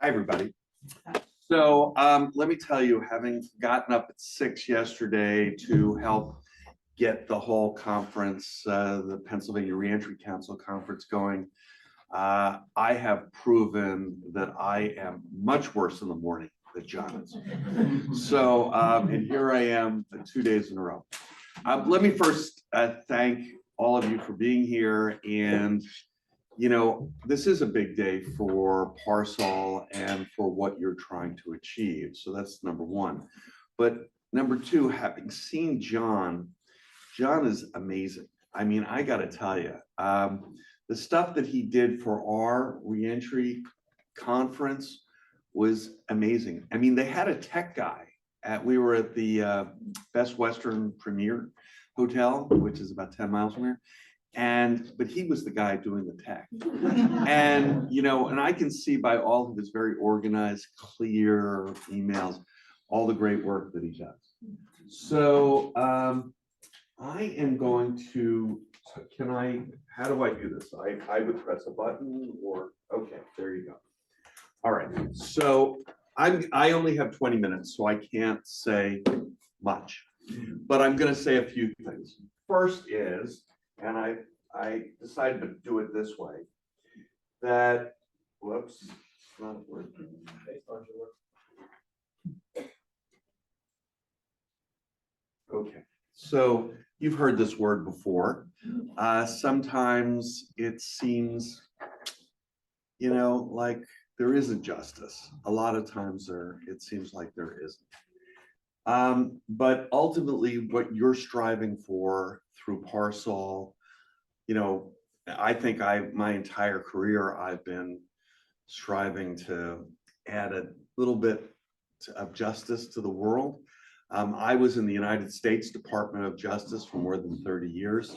Hi, everybody. So let me tell you, having gotten up at 6 yesterday to help get the whole conference, the Pennsylvania Reentry Council conference going, I have proven that I am much worse in the morning than John is. So, and here I am 2 days in a row. Let me first thank all of you for being here. And you know, this is a big day for PARSOL and for what you're trying to achieve. So that's number one. But number two, having seen John is amazing. I mean, I got to tell you, the stuff that he did for our reentry conference was amazing. I mean, they had a tech guy we were at the Best Western Premier Hotel, which is about 10 miles from here. But he was the guy doing the tech. And, you know, and I can see by all of his very organized, clear emails, all the great work that he does. So I am going to, how do I do this? I would press a button or, okay, there you go. All right, so I only have 20 minutes, so I can't say much, but I'm gonna say a few things. First is, and I decided to do it this way, that, whoops, it's not working. Okay, so you've heard this word before. Sometimes it seems, you know, like there isn't justice. A lot of times it seems like there isn't. But ultimately, what you're striving for through PARSOL, you know, I think my entire career, I've been striving to add a little bit of justice to the world. I was in the United States Department of Justice for more than 30 years,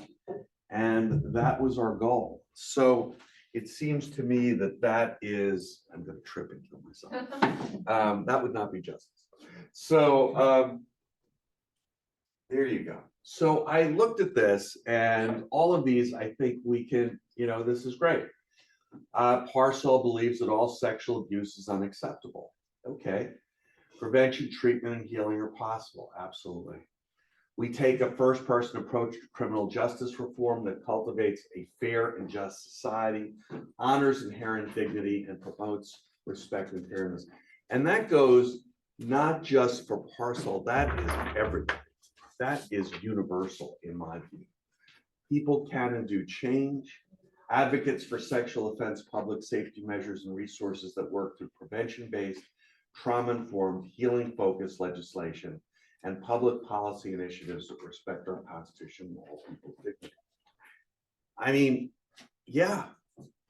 and that was our goal. So it seems to me that is, I'm going to trip and kill myself. That would not be justice. So there you go. So I looked at this, and all of these, I think we can, you know, this is great. PARSOL believes that all sexual abuse is unacceptable. Okay. Prevention, treatment, and healing are possible. Absolutely. We take a first-person approach to criminal justice reform that cultivates a fair and just society, honors inherent dignity, and promotes respect and fairness. And that goes not just for PARSOL, that is everybody. That is universal in my view. People can and do change. Advocates for sexual offense public safety measures and resources that work through prevention-based, trauma-informed, healing-focused legislation and public policy initiatives that respect our Constitution and all people's dignity. I mean, yeah.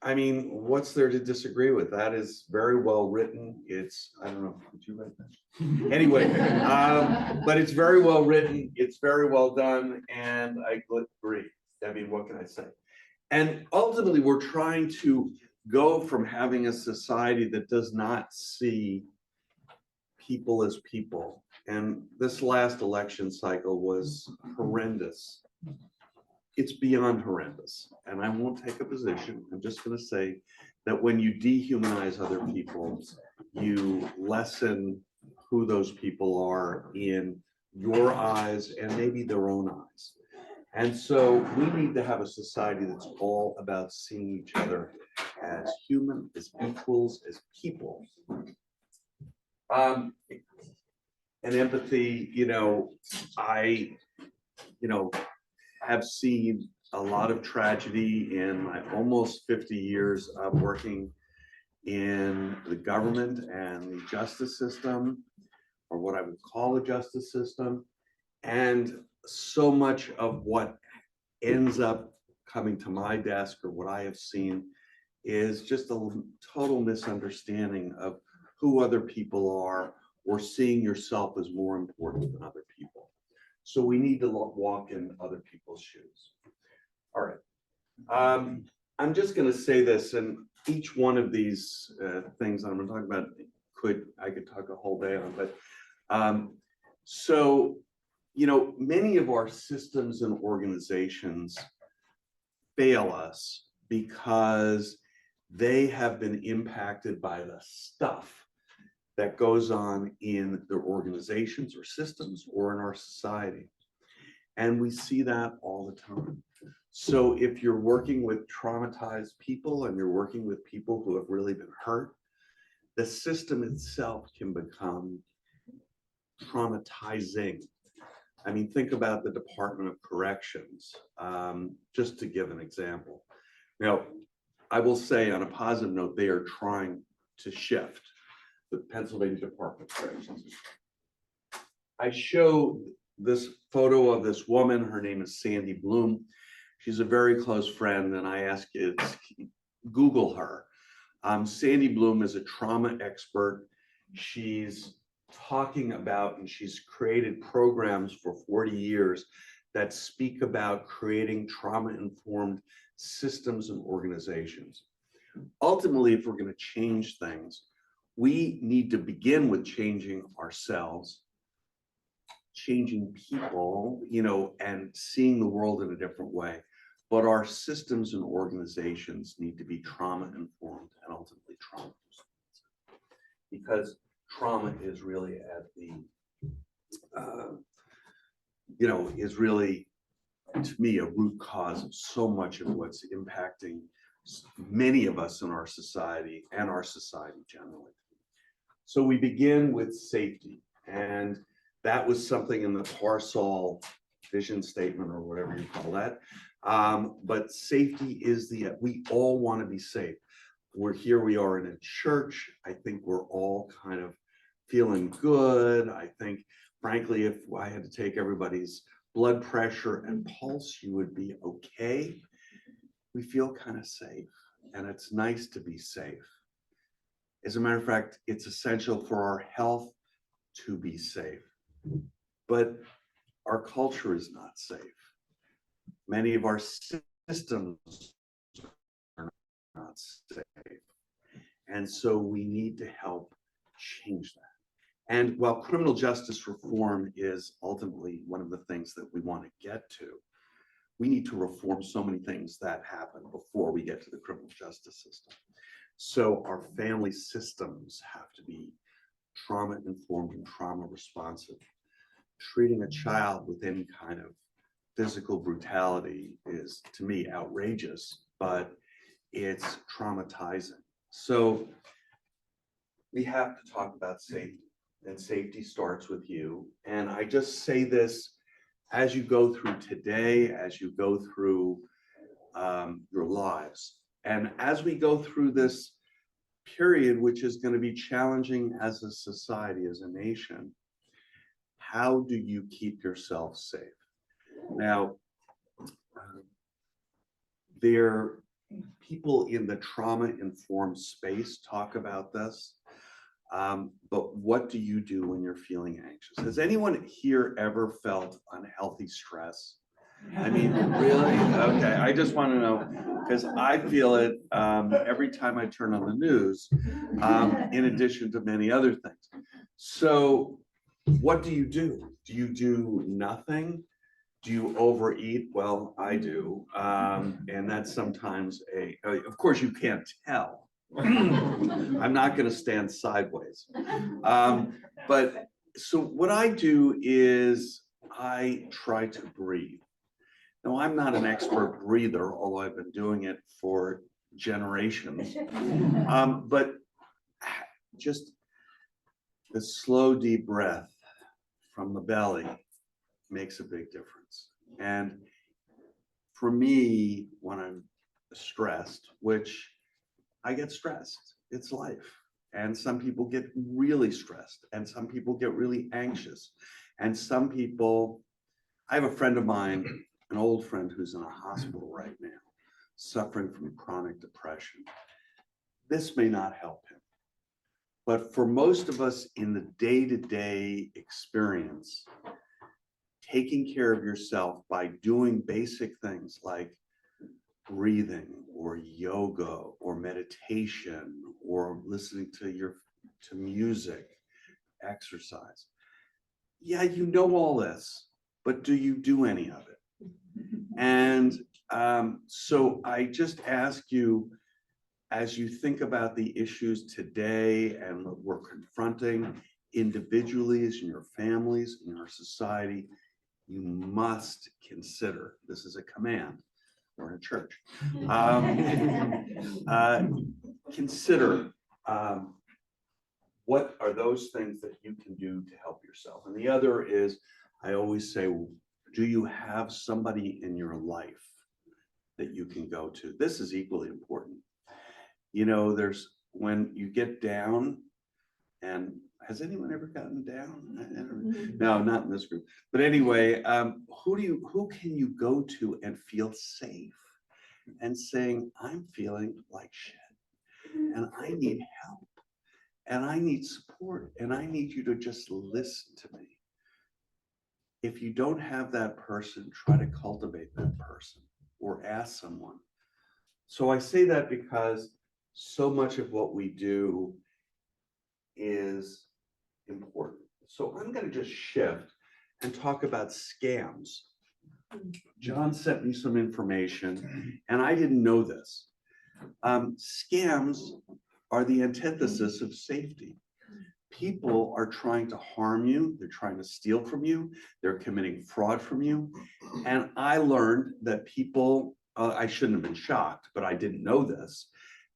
I mean, what's there to disagree with? That is very well written. It's, I don't know, did you write that? Anyway, but it's very well written. It's very well done. And I agree. I mean, what can I say? And ultimately, we're trying to go from having a society that does not see people as people. And this last election cycle was horrendous. It's beyond horrendous. And I won't take a position. I'm just going to say that when you dehumanize other people, you lessen who those people are in your eyes and maybe their own eyes. And so we need to have a society that's all about seeing each other as human, as equals, as people. And empathy, you know, I have seen a lot of tragedy in my almost 50 years of working in the government and the justice system, or what I would call the justice system. And so much of what ends up coming to my desk or what I have seen is just a total misunderstanding of who other people are, or seeing yourself as more important than other people. So we need to walk in other people's shoes. All right. I'm just going to say this, and each one of these things I'm going to talk about I could talk a whole day on, but so, you know, many of our systems and organizations fail us because they have been impacted by the stuff that goes on in their organizations or systems or in our society. And we see that all the time. So if you're working with traumatized people and you're working with people who have really been hurt, the system itself can become traumatizing. I mean, think about the Department of Corrections, just to give an example. Now, I will say on a positive note, they are trying to shift the Pennsylvania Department of Corrections. I show this photo of this woman. Her name is Sandy Bloom. She's a very close friend, and I ask you to Google her. Sandy Bloom is a trauma expert. She's talking about, and she's created programs for 40 years that speak about creating trauma-informed systems and organizations. Ultimately, if we're going to change things, we need to begin with changing ourselves, changing people, you know, and seeing the world in a different way. But our systems and organizations need to be trauma-informed and ultimately trauma responsive, because trauma is really at the, you know, is really, to me, a root cause of so much of what's impacting many of us in our society and our society generally. So we begin with safety, and that was something in the PARSOL vision statement or whatever you call that. But safety is we all want to be safe. We're here, we are in a church. I think we're all kind of feeling good. I think, frankly, if I had to take everybody's blood pressure and pulse, you would be okay. We feel kind of safe, and it's nice to be safe. As a matter of fact, it's essential for our health to be safe. But our culture is not safe. Many of our systems are not safe. And so we need to help change that. And while criminal justice reform is ultimately one of the things that we want to get to, we need to reform so many things that happen before we get to the criminal justice system. So our family systems have to be trauma-informed and trauma-responsive. Treating a child with any kind of physical brutality is, to me, outrageous, but it's traumatizing. So we have to talk about safety, and safety starts with you. And I just say this as you go through today, as you go through your lives. And as we go through this period, which is going to be challenging as a society, as a nation, how do you keep yourself safe? Now, people in the trauma-informed space talk about this, but what do you do when you're feeling anxious? Has anyone here ever felt unhealthy stress? I mean, really? Okay, I just want to know, because I feel it every time I turn on the news, in addition to many other things. So what do you do? Do you do nothing? Do you overeat? Well, I do. And that's sometimes of course you can't tell. I'm not going to stand sideways. But so what I do is I try to breathe. Now, I'm not an expert breather, although I've been doing it for generations. But just the slow, deep breath from the belly makes a big difference. And for me, when I'm stressed, which I get stressed, it's life. And some people get really stressed, and some people get really anxious. And some people, I have a friend of mine, an old friend who's in a hospital right now, suffering from chronic depression. This may not help him. But for most of us in the day-to-day experience, taking care of yourself by doing basic things like breathing or yoga or meditation or listening to music, exercise. Yeah, you know all this, but do you do any of it? And so I just ask you, as you think about the issues today and what we're confronting individually, as in your families, in our society, you must consider, this is a command, we're in a church, consider what are those things that you can do to help yourself. And the other is, I always say, do you have somebody in your life that you can go to? This is equally important. You know, there's when you get down, and has anyone ever gotten down? No, not in this group. But anyway, who can you go to and feel safe and saying, I'm feeling like shit and I need help and I need support and I need you to just listen to me. If you don't have that person, try to cultivate that person or ask someone. So I say that because so much of what we do is important. So I'm going to just shift and talk about scams. John sent me some information and I didn't know this. Scams are the antithesis of safety. People are trying to harm you. They're trying to steal from you. They're committing fraud from you. And I learned that people, I shouldn't have been shocked, but I didn't know this,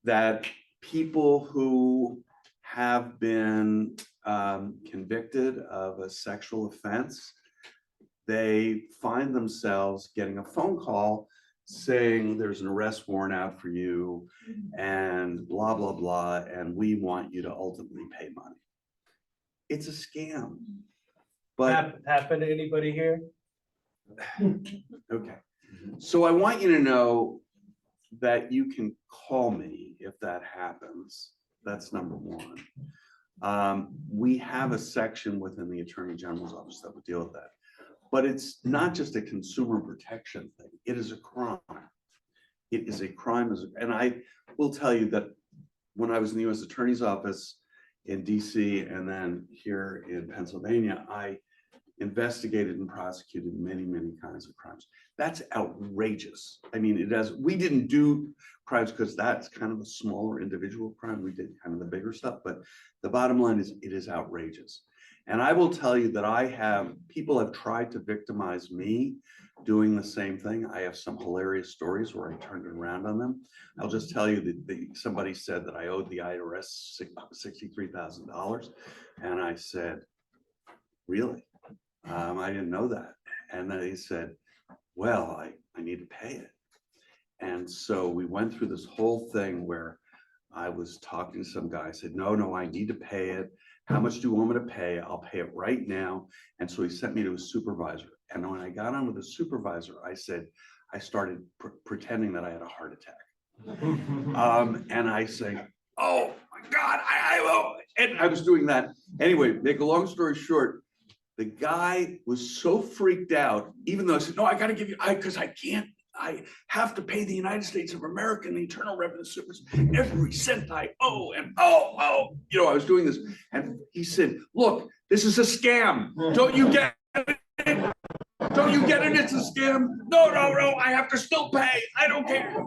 that people who have been convicted of a sexual offense, they find themselves getting a phone call saying there's an arrest warrant out for you and blah, blah, blah, and we want you to ultimately pay money. It's a scam. But happened to anybody here? okay. So I want you to know that you can call me if that happens. That's number one. We have a section within the Attorney General's office that would deal with that. But it's not just a consumer protection thing. It is a crime. It is a crime. And I will tell you that when I was in the U.S. Attorney's office in DC and then here in Pennsylvania, I investigated and prosecuted many, many kinds of crimes. That's outrageous. I mean, we didn't do crimes because that's kind of a smaller individual crime. We did kind of the bigger stuff, but the bottom line is it is outrageous. And I will tell you that people have tried to victimize me doing the same thing. I have some hilarious stories where I turned it around on them. I'll just tell you that somebody said that I owed the IRS $63,000. And I said, really? I didn't know that. And then they said, well, I need to pay it. And so we went through this whole thing where I was talking to some guy. I said, no, I need to pay it. How much do you want me to pay? I'll pay it right now. And so he sent me to a supervisor. And when I got on with the supervisor, I started pretending that I had a heart attack. And I say, oh my God, and I was doing that. Anyway, make a long story short, the guy was so freaked out, even though I said, no, I got to give you, because I have to pay the United States of America and the Internal Revenue Service every cent I owe. And you know, I was doing this. And he said, look, this is a scam. Don't you get it? Don't you get it? It's a scam. No, I have to still pay. I don't care.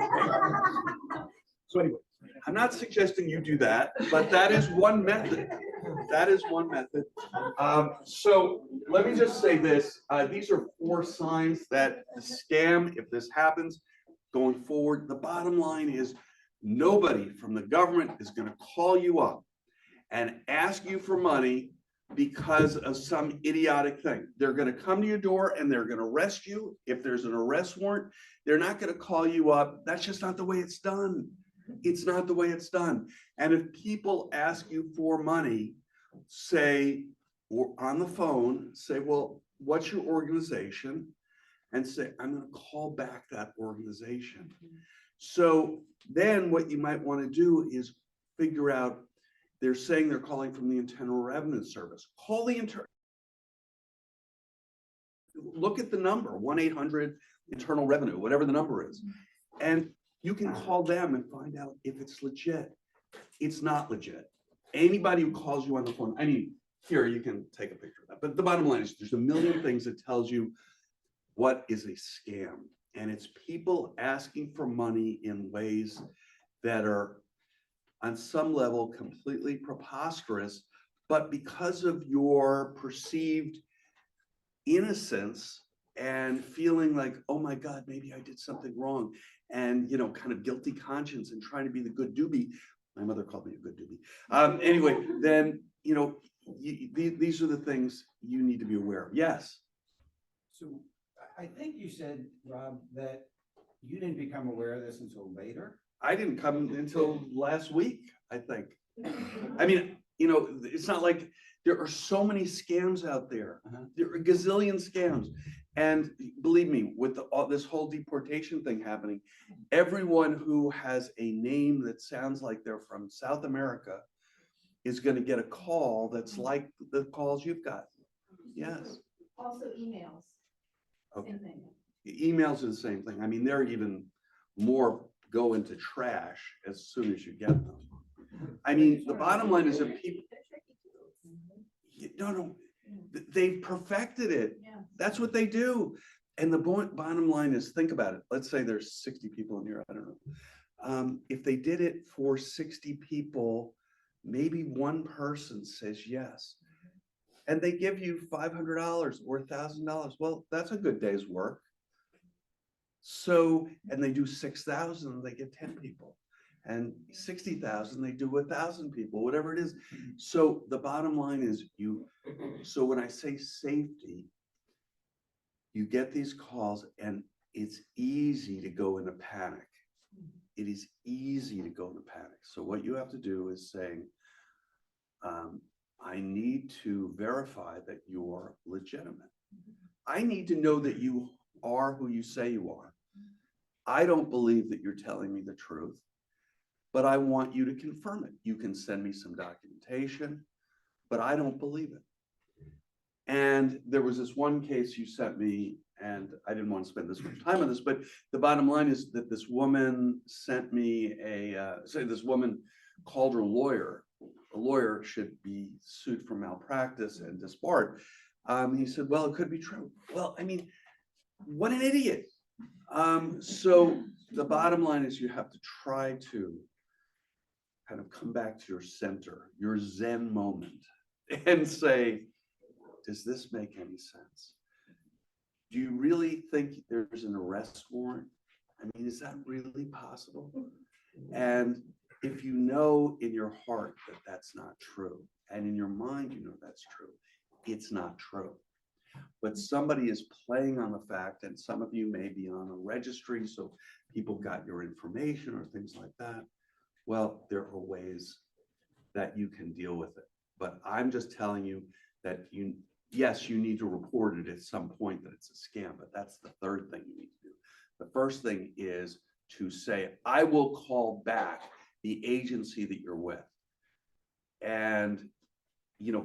So anyway, I'm not suggesting you do that, but that is one method. That is one method. So let me just say this. These are 4 signs that the scam, if this happens going forward, the bottom line is nobody from the government is going to call you up and ask you for money because of some idiotic thing. They're going to come to your door and they're going to arrest you. If there's an arrest warrant, they're not going to call you up. That's just not the way it's done. It's not the way it's done. And if people ask you for money, say, or on the phone, say, well, what's your organization? And say, I'm going to call back that organization. So then what you might want to do is figure out, they're saying they're calling from the Internal Revenue Service. Call the look at the number, 1-800 Internal Revenue, whatever the number is. And you can call them and find out if it's legit. It's not legit. Anybody who calls you on the phone, I mean, here, you can take a picture of that. But the bottom line is there's a million things that tells you what is a scam. And it's people asking for money in ways that are on some level completely preposterous, but because of your perceived innocence and feeling like, oh my God, maybe I did something wrong, and kind of guilty conscience and trying to be the good doobie. My mother called me a good doobie. Anyway, then these are the things you need to be aware of. Yes. So I think you said, Rob, that you didn't become aware of this until later. I didn't come until last week, I think. I mean, it's not like there are so many scams out there. There are a gazillion scams. And believe me, with this whole deportation thing happening, everyone who has a name that sounds like they're from South America is going to get a call that's like the calls you've got. Yes. Also emails. Okay. Same thing. Emails are the same thing. I mean, they're even more go into trash as soon as you get them. I mean, the bottom line is that people, no, they've perfected it. Yeah. That's what they do. And the bottom line is, think about it. Let's say there's 60 people in here. I don't know. If they did it for 60 people, maybe one person says yes. And they give you $500 or $1,000. Well, that's a good day's work. So, and they do 6,000, they get 10 people. And 60,000, they do 1,000 people, whatever it is. So the bottom line is so when I say safety, you get these calls and it's easy to go into panic. It is easy to go into panic. So what you have to do is saying, I need to verify that you're legitimate. I need to know that you are who you say you are. I don't believe that you're telling me the truth, but I want you to confirm it. You can send me some documentation, but I don't believe it. And there was this one case you sent me, and I didn't want to spend this much time on this, but the bottom line is that this woman sent me this woman called her lawyer. A lawyer should be sued for malpractice and disbarred. He said, well, it could be true. Well, I mean, what an idiot. So the bottom line is you have to try to kind of come back to your center, your Zen moment, and say, does this make any sense? Do you really think there's an arrest warrant? I mean, is that really possible? And if you know in your heart that that's not true, and in your mind you know that's true, it's not true. But somebody is playing on the fact, and some of you may be on a registry, so people got your information or things like that. Well, there are ways that you can deal with it. But I'm just telling you that yes, you need to report it at some point that it's a scam, but that's the third thing you need to do. The first thing is to say, I will call back the agency that you're with. And,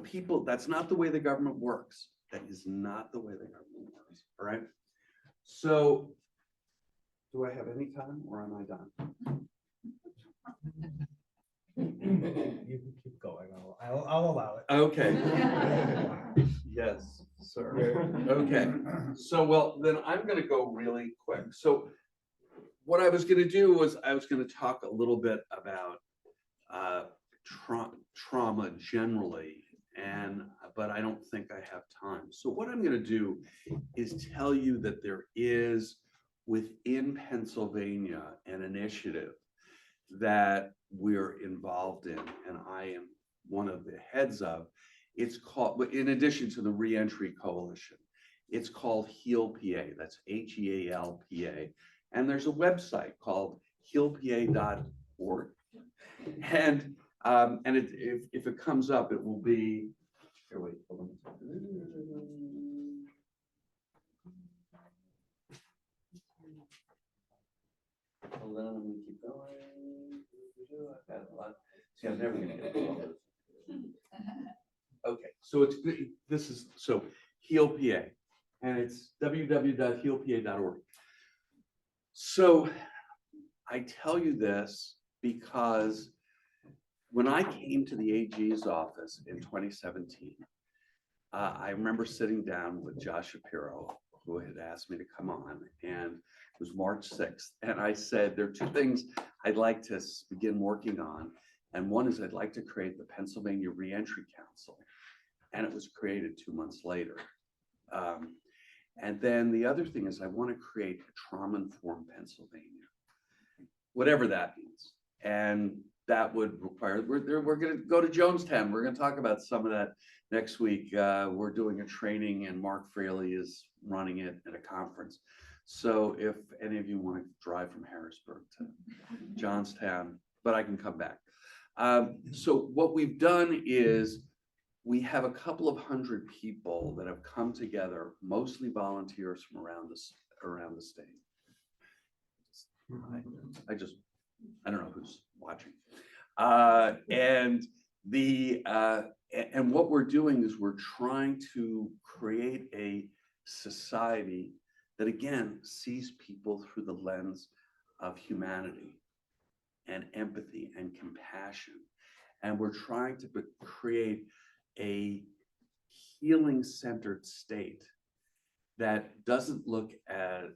people, that's not the way the government works. That is not the way the government works, all right? So, do I have any time or am I done? You can keep going. I'll allow it. Okay. Yes, sir. Okay. So, well, then I'm going to go really quick. So, what I was going to do was I was going to talk a little bit about trauma generally, but I don't think I have time. So what I'm going to do is tell you that there is within Pennsylvania an initiative that we're involved in, and I am one of the heads of. It's called, in addition to the Reentry Coalition, it's called HEAL PA. That's HEALPA. And there's a website called healpa.org. And if it comes up, it will be, here, wait, hold on. Hold on, let me keep going. I've got a lot. See, I'm never gonna get all those. Okay, so so HEAL PA, and it's www.healpa.org. So I tell you this because when I came to the AG's office in 2017, I remember sitting down with Josh Shapiro, who had asked me to come on, and it was March 6th. And I said, there are two things I'd like to begin working on. And one is I'd like to create the Pennsylvania Reentry Council. And it was created 2 months later. And then the other thing is I want to create a trauma-informed Pennsylvania, whatever that means. And that would require, we're going to go to Jonestown. We're going to talk about some of that next week. We're doing a training and Mark Fraley is running it at a conference. So if any of you want to drive from Harrisburg to Johnstown, but I can come back. So what we've done is we have a couple of hundred people that have come together, mostly volunteers from around the state. I don't know who's watching. And what we're doing is we're trying to create a society that again sees people through the lens of humanity and empathy and compassion. And we're trying to create a healing-centered state that doesn't look at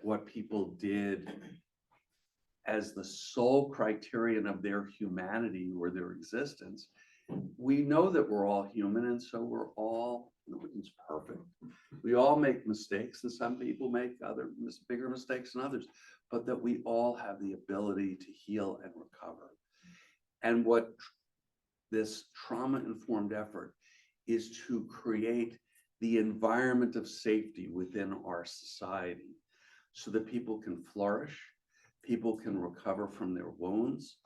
what people did as the sole criterion of their humanity or their existence. We know that we're all human, and so we're all, nobody's perfect. We all make mistakes, and some people make bigger mistakes than others, but that we all have the ability to heal and recover. And what this trauma-informed effort is to create the environment of safety within our society so that people can flourish, people can recover from their wounds,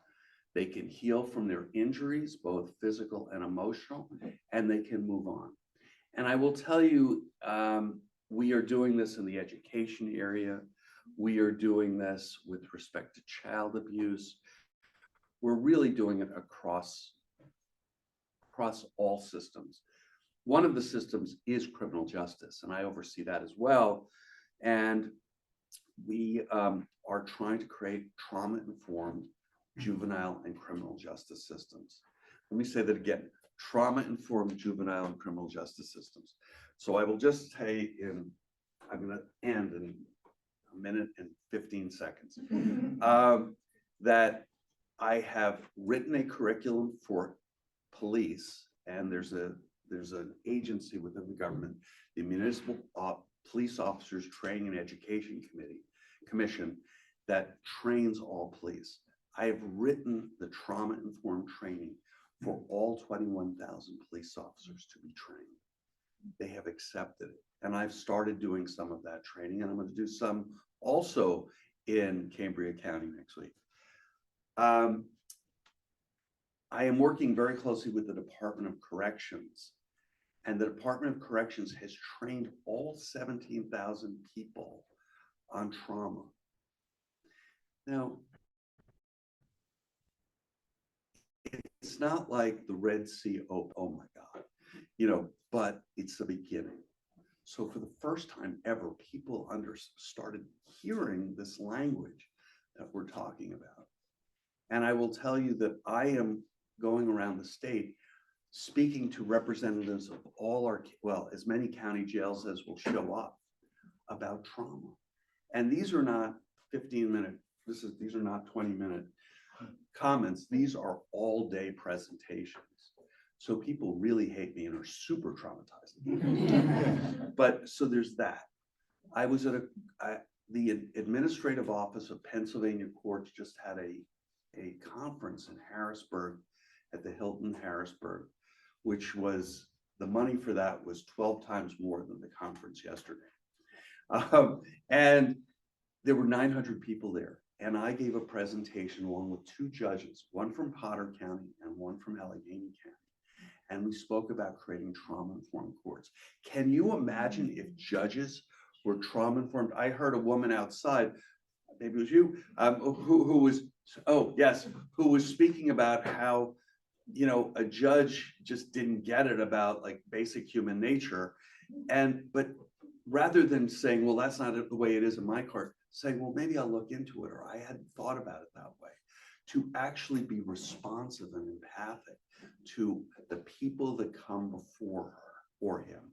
they can heal from their injuries, both physical and emotional, and they can move on. And I will tell you, we are doing this in the education area. We are doing this with respect to child abuse. We're really doing it across all systems. One of the systems is criminal justice, and I oversee that as well. And we are trying to create trauma-informed juvenile and criminal justice systems. Let me say that again, trauma-informed juvenile and criminal justice systems. So I will just say I'm going to end in a minute and 15 seconds, that I have written a curriculum for police, and there's an agency within the government, the Municipal Police Officers Training and Education Commission, that trains all police. I have written the trauma-informed training for all 21,000 police officers to be trained. They have accepted it, and I've started doing some of that training, and I'm going to do some also in Cambria County next week. I am working very closely with the Department of Corrections, and the Department of Corrections has trained all 17,000 people on trauma. Now, it's not like the Red Sea, oh my God, but it's the beginning. So for the first time ever, people started hearing this language that we're talking about. And I will tell you that I am going around the state speaking to representatives of all as many county jails as will show up about trauma. And these are not 15-minute, these are not 20-minute comments. These are all-day presentations. So people really hate me and are super traumatized. But so there's that. I was at the Administrative Office of Pennsylvania Courts just had a conference in Harrisburg at the Hilton Harrisburg, which was, the money for that was 12 times more than the conference yesterday. And there were 900 people there. And I gave a presentation along with two judges, one from Potter County and one from Allegheny County. And we spoke about creating trauma-informed courts. Can you imagine if judges were trauma-informed? I heard a woman outside, maybe it was you, who was speaking about how, a judge just didn't get it about like basic human nature. But rather than saying, well, that's not the way it is in my court, saying, well, maybe I'll look into it, or I hadn't thought about it that way, to actually be responsive and empathic to the people that come before her or him.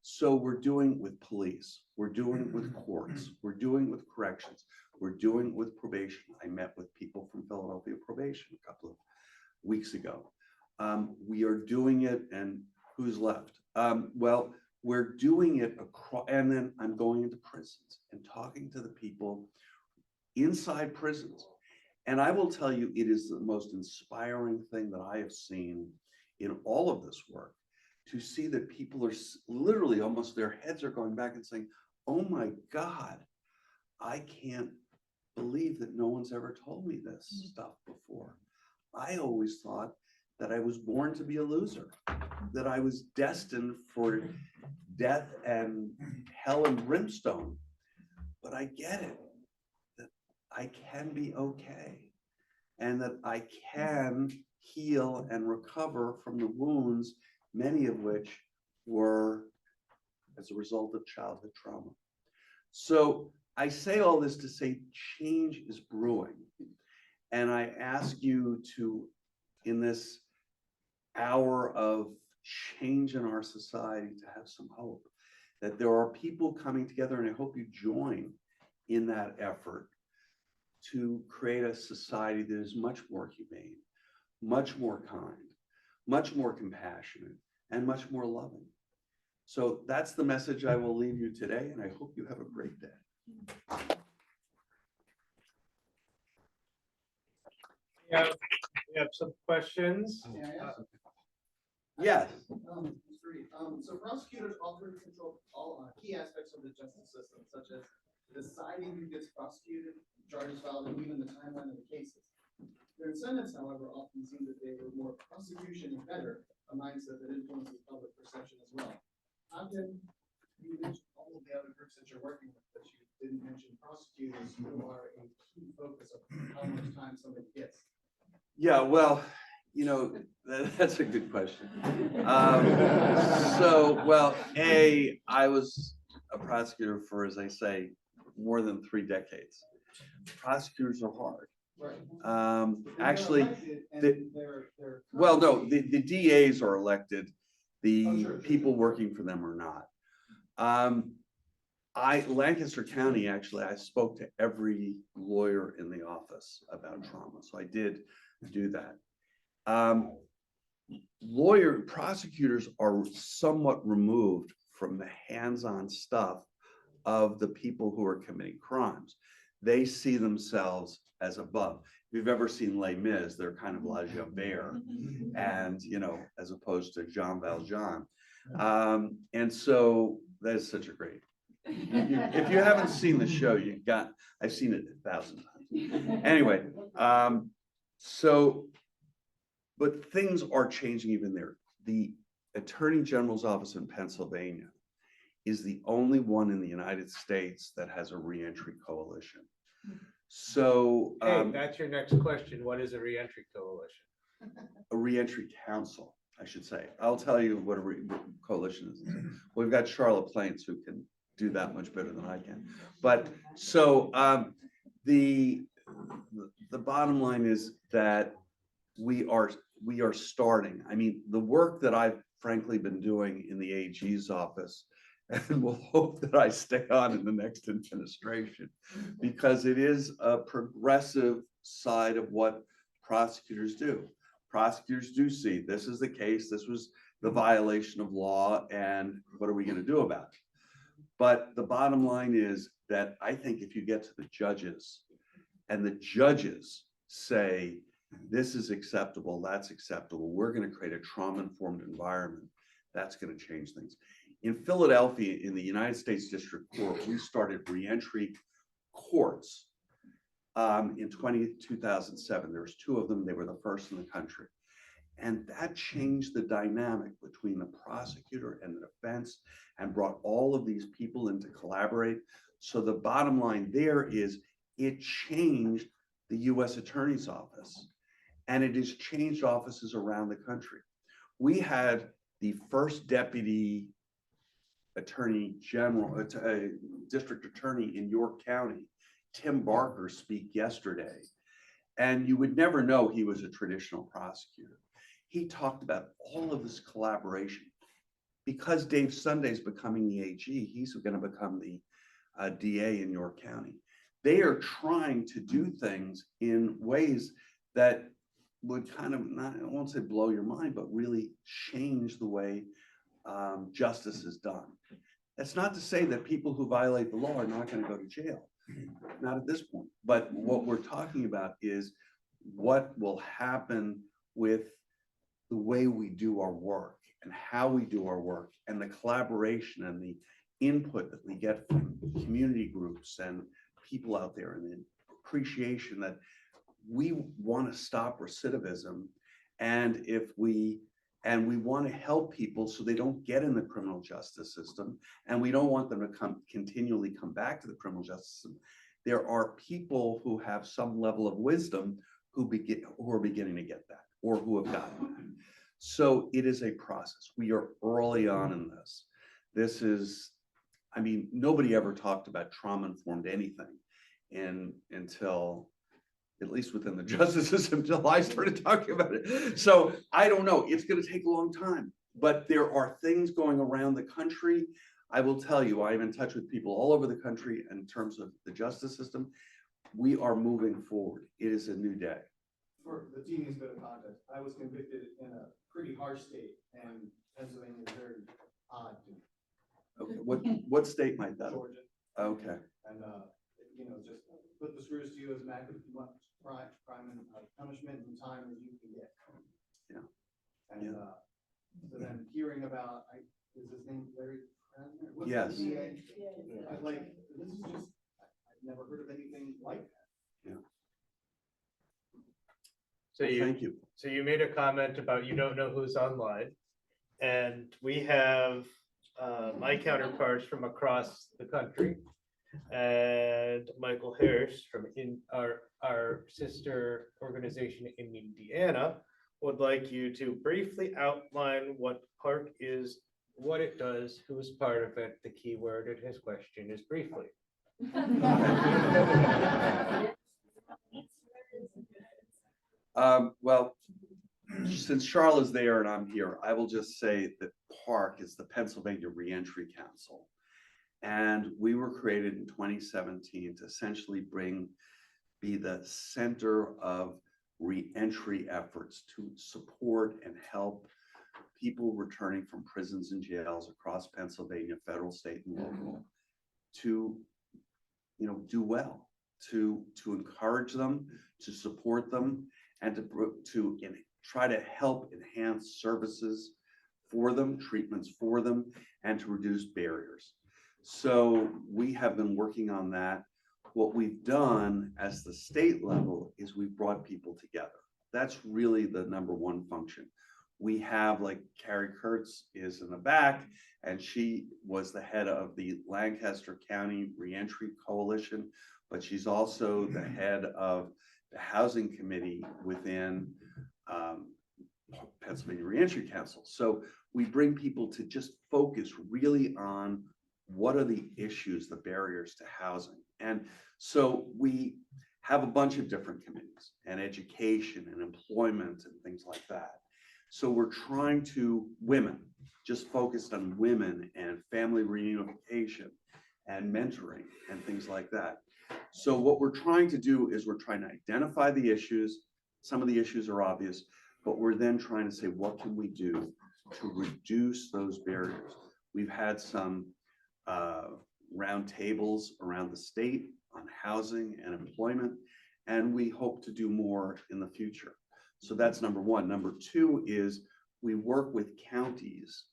So we're doing with police, we're doing with courts, we're doing with corrections, we're doing with probation. I met with people from Philadelphia probation, a couple of weeks ago. We are doing it, and who's left? Well, we're doing it across, and then I'm going into prisons and talking to the people inside prisons. And I will tell you, it is the most inspiring thing that I have seen in all of this work, to see that people are literally almost, their heads are going back and saying, oh my God, I can't believe that no one's ever told me this stuff before. I always thought that I was born to be a loser, that I was destined for death and hell and brimstone. But I get it, that I can be okay, and that I can heal and recover from the wounds, many of which were as a result of childhood trauma. So I say all this to say change is brewing. And I ask you to, in this hour of change in our society, to have some hope that there are people coming together, and I hope you join in that effort to create a society that is much more humane, much more kind, much more compassionate, and much more loving. So that's the message I will leave you today, and I hope you have a great day. We have some questions. Yes. So prosecutors often control all key aspects of the justice system, such as deciding who gets prosecuted, charges filed, and even the timeline of the cases. Their incentives, however, often seem that they were more prosecution and better, a mindset that influences public perception as well. How can you mention all of the other groups that you're working with, but you didn't mention prosecutors, who are a key focus of how much time somebody gets? Yeah, well, you know, that's a good question. Well, I was a prosecutor for, as I say, more than 3 decades. Prosecutors are hard. Right. Actually, they're well, no, the DAs are elected. The Oh, sure. people working for them are not. Lancaster County, actually, I spoke to every lawyer in the office about trauma. So I did do that. Prosecutors are somewhat removed from the hands-on stuff of the people who are committing crimes. They see themselves as above. If you've ever seen Les Mis, they're kind of La Javert, and as opposed to Jean Valjean. And so that is such a great. If you haven't seen the show, I've seen it 1,000 times. Anyway, but things are changing even there. The Attorney General's office in Pennsylvania is the only one in the United States that has a reentry coalition. So Hey, that's your next question. What is a reentry coalition? a reentry council, I should say. I'll tell you what a coalition is. We've got Charlotte Plains who can do that much better than I can. But so the bottom line is that we are starting. I mean, the work that I've frankly been doing in the AG's office, and will hope that I stay on in the next administration, because it is a progressive side of what prosecutors do. Prosecutors do see this is the case, this was the violation of law, and what are we going to do about it? But the bottom line is that I think if you get to the judges, and the judges say, this is acceptable, that's acceptable, we're going to create a trauma-informed environment, that's going to change things. In Philadelphia, in the United States District Court, we started reentry courts in 2007. There was 2 of them. They were the first in the country. And that changed the dynamic between the prosecutor and the defense and brought all of these people in to collaborate. So the bottom line there is it changed the U.S. Attorney's Office, and it has changed offices around the country. We had the first deputy attorney general, district attorney in York County, Tim Barker, speak yesterday. And you would never know he was a traditional prosecutor. He talked about all of this collaboration. Because Dave Sunday's becoming the AG, he's going to become the DA in York County. They are trying to do things in ways that would kind of not, I won't say blow your mind, but really change the way justice is done. That's not to say that people who violate the law are not going to go to jail, not at this point. But what we're talking about is what will happen with the way we do our work and how we do our work and the collaboration and the input that we get from community groups and people out there, and the appreciation that we want to stop recidivism. And we want to help people so they don't get in the criminal justice system, and we don't want them to continually come back to the criminal justice system. There are people who have some level of wisdom who are beginning to get that, or who have gotten that. So it is a process. We are early on in this. This is, I mean, nobody ever talked about trauma-informed anything until, at least within the justice system, until I started talking about it. So I don't know, it's gonna take a long time, but there are things going around the country. I will tell you, I'm in touch with people all over the country in terms of the justice system. We are moving forward. It is a new day. For the teeniest bit of context, I was convicted in a pretty harsh state, and Pennsylvania is very odd to me. Okay, what state might that? Georgia, Okay, and just put the screws to you as much crime and punishment and time as you can get. Yeah. And so then hearing about, is his name Larry? Krasner? What's Yes. the DA? I like, this is just, I've never heard of anything like that. So thank you. So you made a comment about you don't know who's online, and we have my counterparts from across the country, and Michael Harris from our sister organization in Indiana would like you to briefly outline what PARC is, what it does, who's part of it. The key word in his question is briefly. Well, since Charles is there and I'm here, I will just say that PARC is the Pennsylvania Reentry Council. And we were created in 2017 to essentially be the center of reentry efforts to support and help people returning from prisons and jails across Pennsylvania, federal, state, and local, to do well, to encourage them, to support them, and to try to help enhance services for them, treatments for them, and to reduce barriers. So we have been working on that. What we've done as the state level is we've brought people together. That's really the number one function. We have, like, Carrie Kurtz is in the back, and she was the head of the Lancaster County Reentry Coalition, but she's also the head of the housing committee within Pennsylvania Reentry Council. So we bring people to just focus really on what are the issues, the barriers to housing. And so we have a bunch of different committees, and education and employment and things like that. So we're trying to, just focused on women and family reunification and mentoring and things like that. So what we're trying to do is we're trying to identify the issues. Some of the issues are obvious, but we're then trying to say, what can we do to reduce those barriers? We've had some round tables around the state on housing and employment, and we hope to do more in the future. So that's number one. Number two is we work with counties.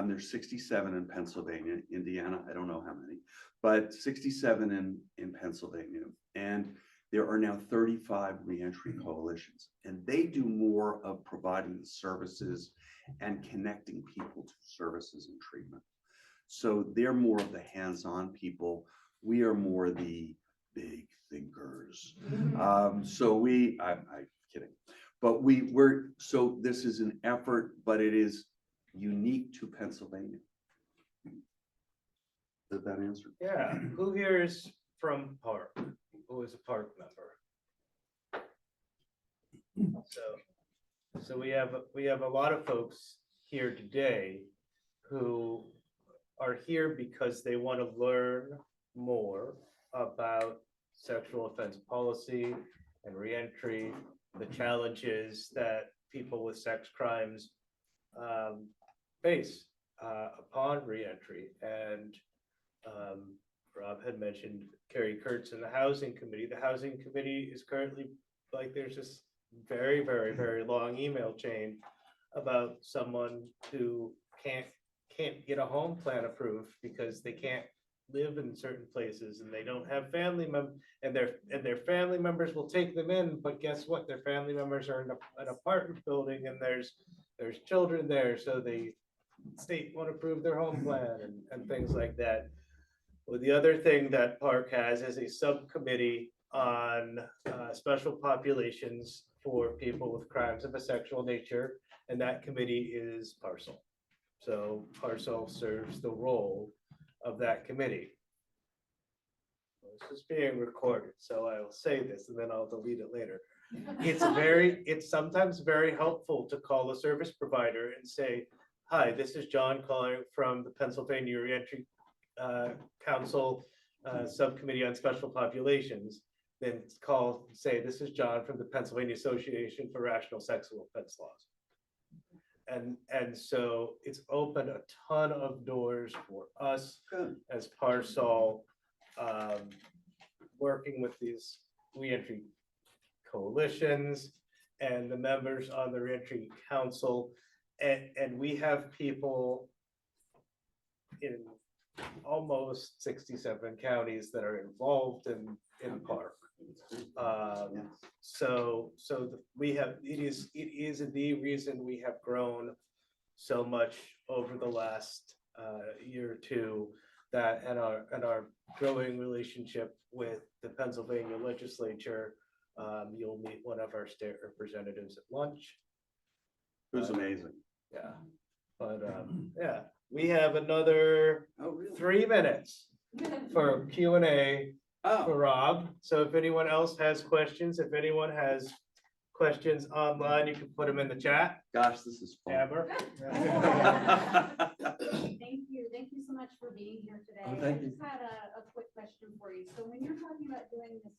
There's 67 in Pennsylvania, Indiana, I don't know how many, but 67 in Pennsylvania. And there are now 35 reentry coalitions, and they do more of providing the services and connecting people to services and treatment. So they're more of the hands-on people. We are more the big thinkers. I'm kidding. But so this is an effort, but it is unique to Pennsylvania. Did that answer? Yeah, who here is from PARC? Who is a PARC member? So we have a lot of folks here today who are here because they want to learn more about sexual offense policy and reentry the challenges that people with sex crimes face upon reentry. And Rob had mentioned Carrie Kurtz in the Housing Committee. The Housing Committee is currently, like, there's this very, very, very long email chain about someone who can't get a home plan approved because they can't live in certain places and they don't have family members, and their family members will take them in, but guess what? Their family members are in an apartment building and there's children there, so the state won't approve their home plan and things like that. Well, the other thing that PARC has is a subcommittee on special populations for people with crimes of a sexual nature, and that committee is PARSOL. So PARSOL serves the role of that committee. This is being recorded, so I will say this and then I'll delete it later. It's sometimes very helpful to call a service provider and say, hi, this is John calling from the Pennsylvania Reentry Council Subcommittee on Special Populations. Then call, say, this is John from the Pennsylvania Association for Rational Sexual Offense Laws. And so it's opened a ton of doors for us as PARSOL, working with these reentry coalitions and the members on the Reentry Council. And we have people in almost 67 counties that are involved in PARC. We have, it is the reason we have grown so much over the last year or two, that and our growing relationship with the Pennsylvania legislature. You'll meet one of our state representatives at lunch. Who's amazing. Yeah, but yeah, we have another 3 minutes for Q&A for Rob. So if anyone else has questions, if anyone has questions online, you can put them in the chat. Gosh, this is fun. Amber. Thank you so much for being here today. Oh, thank you. I just had a quick question for you. So when you're talking about doing this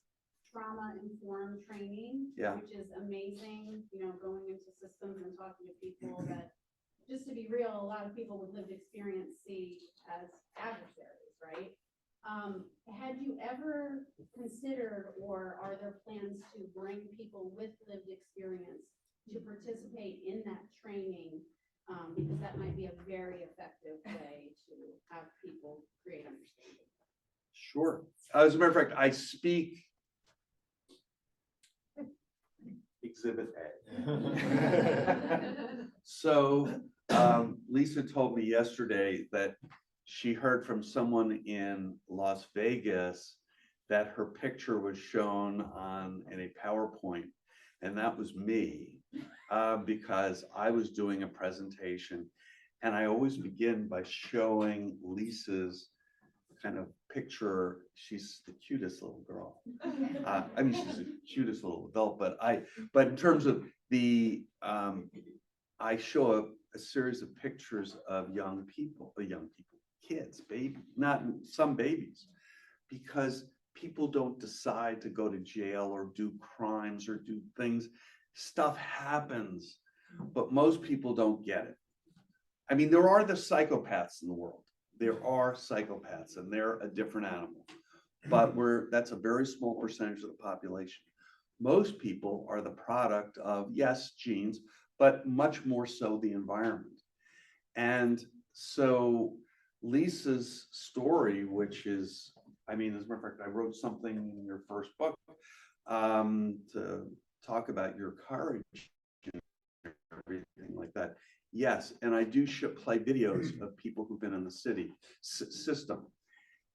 trauma-informed training, which is amazing, you know, going into systems and talking to people that, just to be real, a lot of people with lived experience see as adversaries, right? Had you ever considered, or are there plans to bring people with lived experience to participate in that training? Because that might be a very effective way to have people create understanding. Sure. As a matter of fact, I speak Exhibit A. So Lisa told me yesterday that she heard from someone in Las Vegas that her picture was shown in a PowerPoint, and that was me, because I was doing a presentation, and I always begin by showing Lisa's kind of picture. She's the cutest little girl. I mean, she's the cutest little adult, but in terms of the, I show a series of pictures of young people, kids, babies, not some babies, because people don't decide to go to jail or do crimes or do things. Stuff happens, but most people don't get it. I mean, there are the psychopaths in the world. There are psychopaths, and they're a different animal, but that's a very small percentage of the population. Most people are the product of, yes, genes, but much more so the environment. And so Lisa's story, which is, I mean, as a matter of fact, I wrote something in your first book to talk about your courage and everything like that. Yes, and I do play videos of people who've been in the city system.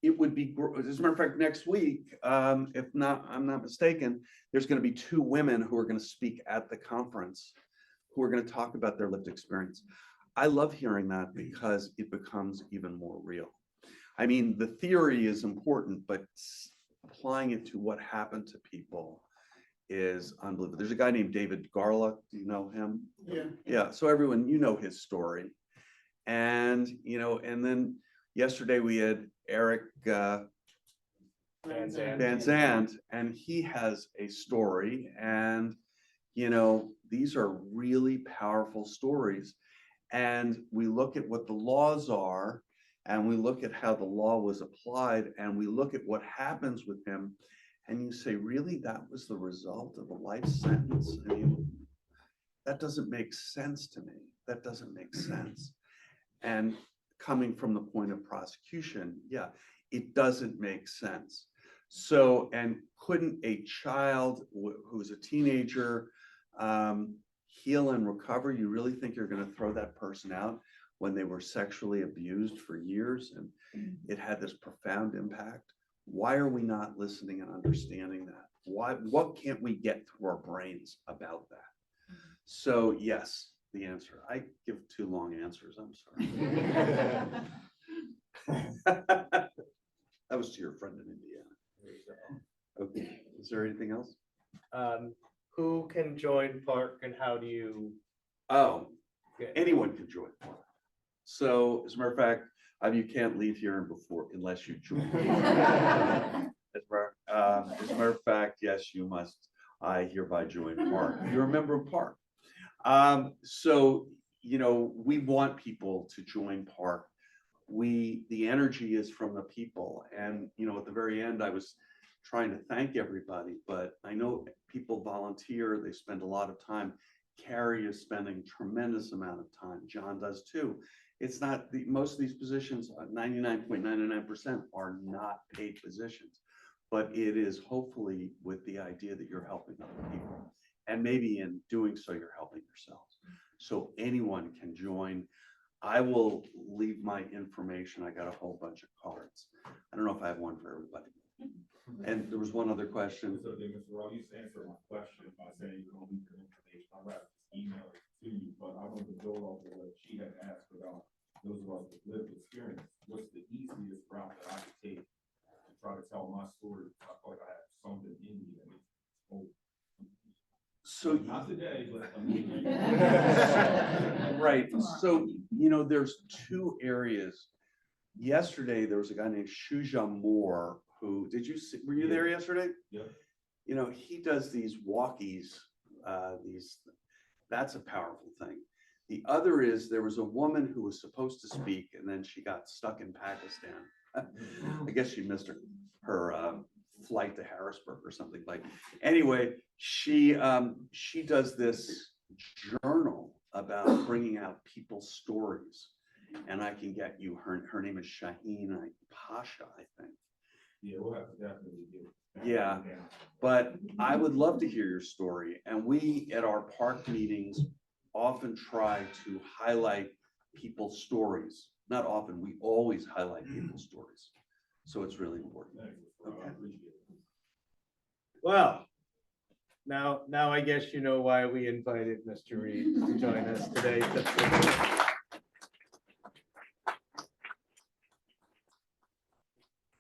It would be, as a matter of fact, next week, if not, I'm not mistaken, there's going to be 2 women who are going to speak at the conference, who are going to talk about their lived experience. I love hearing that because it becomes even more real. I mean, the theory is important, but applying it to what happened to people is unbelievable. There's a guy named David Garla. Do you know him? Yeah. Yeah. So everyone, you know his story. And, you know, and then yesterday we had Eric Van Zandt, and he has a story, and You know, these are really powerful stories. And we look at what the laws are, and we look at how the law was applied, and we look at what happens with him. And you say, really, that was the result of a life sentence? I mean, that doesn't make sense to me. That doesn't make sense. And coming from the point of prosecution, yeah, it doesn't make sense. So, and couldn't a child who's a teenager heal and recover? You really think you're going to throw that person out when they were sexually abused for years and it had this profound impact? Why are we not listening and understanding that? Why, what can't we get through our brains about that? So yes, the answer. I give too long answers, I'm sorry. That was to your friend in Indiana. Okay, is there anything else? Who can join PARC and how do you? Oh, get- anyone can join. So as a matter of fact, you can't leave here unless you join. As a matter of fact, yes, you must. I hereby join PARC. You're a member of PARC. So, you know, we want people to join PARC. The energy is from the people. And, you know, at the very end, I was trying to thank everybody, but I know people volunteer, they spend a lot of time. Carrie is spending tremendous amount of time. John does too. It's not, most of these positions, 99.99% are not paid positions, but it is hopefully with the idea that you're helping other people. And maybe in doing so, you're helping yourselves. So anyone can join. I will leave my information. I got a whole bunch of cards. I don't know if I have one for everybody. And there was one other question. So then, Mr. Rowe, you answered my question by saying you don't need the information. I'd rather just email it to you, but I wanted to go off of what she had asked about those of us with lived experience. What's the easiest route that I could take to try to tell my story? I feel like I have something in me that needs to be told. So Not today, but I mean, right. So, you know, there's two areas. Yesterday, there was a guy named Shuja Moore who, were you there yesterday? Yeah. You know, he does these walkies, that's a powerful thing. The other is there was a woman who was supposed to speak and then she got stuck in Pakistan. I guess she missed her flight to Harrisburg or something like. Anyway, she does this journal about bringing out people's stories, and I can get you her name is Shaheen Pasha, I think. Yeah, we'll have to definitely do it. Yeah, but I would love to hear your story, and we at our PARC meetings often try to highlight people's stories. Not often, we always highlight people's stories. So it's really important. Thanks, Mr. Rowe. I appreciate it. Well, now I guess you know why we invited Mr. Reed to join us today.